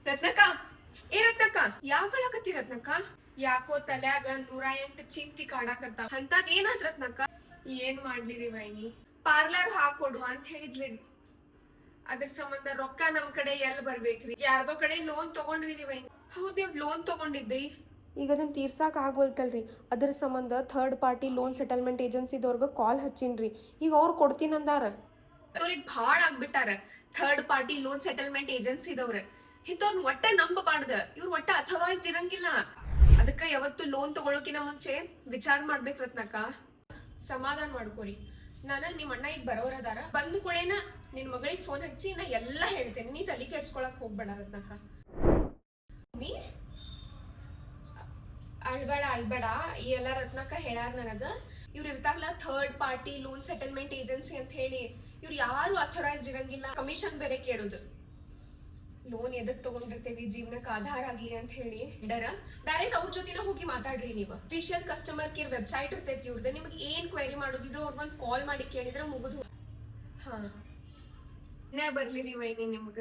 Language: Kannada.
ರತ್ನಕ್ಕ ಏ ರತ್ನಕ್ಕ ಯಾಕ ಹೇಳಕತ್ತಿ ರತ್ನಕ್ಕ? ಯಾಕೋ ತಲ್ಯಾಗ 108 ಚಿಂತಿ ಕಾಡಾಕತ್ತ. ಅಂತದ್ ಏನಾದ್ ರತ್ನಕ್ಕ? ಏನ್ ಮಾಡ್ಲಿರಿ ವೈನಿ, ಪಾರ್ಲರ್ ಹಾಕೊಡು ಅಂತ ಹೇಳಿದ್ರಿ. ಅದ್ರ ಸಂಬಂಧ ರೊಕ್ಕ ನಮ್ ಕಡೆ ಎಲ್ ಬರ್ಬೇಕ್ರಿ? ಯಾರ್ದೋ ಕಡೆ ಲೋನ್ ತಗೊಂಡ್ವಿ ವೈನಿ. ಹೌದ್, ನೀವ್ ಲೋನ್ ತಗೊಂಡಿದ್ರಿ. ಈಗ ಅದನ್ನ ತೀರ್ಸಾಕ ಆಗ್ವಲ್ತಲ್ರಿ, ಅದ್ರ ಸಂಬಂಧ ಥರ್ಡ್ ಪಾರ್ಟಿ ಲೋನ್ ಸೆಟಲ್ಮೆಂಟ್ ಏಜೆನ್ಸಿದವ್ರಿಗೆ ಕಾಲ್ ಹಚ್ಚಿನ್ರಿ. ಈಗ ಅವ್ರು ಕೊಡ್ತೀನಂದಾರ. ಅವ್ರಿಗೆ ಭಾಳ ಆಗ್ಬಿಟ್ಟಾರ ಥರ್ಡ್ ಪಾರ್ಟಿ ಲೋನ್ ಸೆಟಲ್ಮೆಂಟ್ ಏಜೆನ್ಸಿದವ್ರ. ಇಂಥವ್ನ ಒಟ್ಟ ನಂಬಬಾರ್ದ. ಇವ್ರು ಒಟ್ಟ ಅಥರೈಸ್ಡ್ ಇರಂಗಿಲ್ಲ. ಅದಕ್ಕ ಯಾವತ್ತು ಲೋನ್ ತಗೊಳಕಿನ ಮುಂಚೆ ವಿಚಾರ ಮಾಡ್ಬೇಕ್ ರತ್ನಕ್ಕ. ಸಮಾಧಾನ ಮಾಡ್ಕೋರಿ. ನಿಮ್ ಅಣ್ಣ ಈಗ ಬರೋರದಾರ. ಬಂದ ಕೂಡೇನ ನಿನ್ ಮಗಳಿಗೆ ಫೋನ್ ಹಚ್ಚಿ ನಾ ಎಲ್ಲಾ ಹೇಳ್ತೇನೆ. ನೀ ತಲೆ ಕೆಡ್ಸ್ಕೊಳಕ್ ಹೋಗ್ಬೇಡ ರತ್ನಕ್ಕ. ನೀ ಅಳ್ಬೇಡ ಈ ಎಲ್ಲ ರತ್ನಕ್ಕ ಹೇಳಾರ ನನಗ. ಇವ್ರು ಇರ್ತಾರಲ್ಲ third party loan settlement agency ಅಂತ ಹೇಳಿ, ಇವ್ರು ಯಾರು ಅಥರೈಸ್ಡ್ ಇರಂಗಿಲ್ಲ. ಕಮಿಷನ್ ಬೇರೆ ಕೇಳುದು. ಲೋನ್ ಎದಕ್ ತಗೊಂಡಿರ್ತೇವಿ, ಜೀವನಕ್ಕೆ ಆಧಾರ ಆಗ್ಲಿ ಅಂತ ಹೇಳಿ ಡೈರೆಕ್ಟ್ ಅವ್ರ ಜೊತೆನ ಹೋಗಿ ಮಾತಾಡ್ರಿ. ನೀವು ಅಫಿಷಿಯಲ್ ಕಸ್ಟಮರ್ ಕೇರ್ ವೆಬ್ಸೈಟ್ ಇರ್ತೈತಿ ಇವ್ರದ್ದು. ನಿಮ್ಗೆ ಏನ್ ಕ್ವೈರಿ ಮಾಡೋದಿದ್ರು ಅವ್ರಿಗೊಂದು ಕಾಲ್ ಮಾಡಿ ಕೇಳಿದ್ರೆ ಮುಗಿದು. ಹಾ, ಬರ್ಲಿರಿ ವೈನಿ ನಿಮ್ಗ.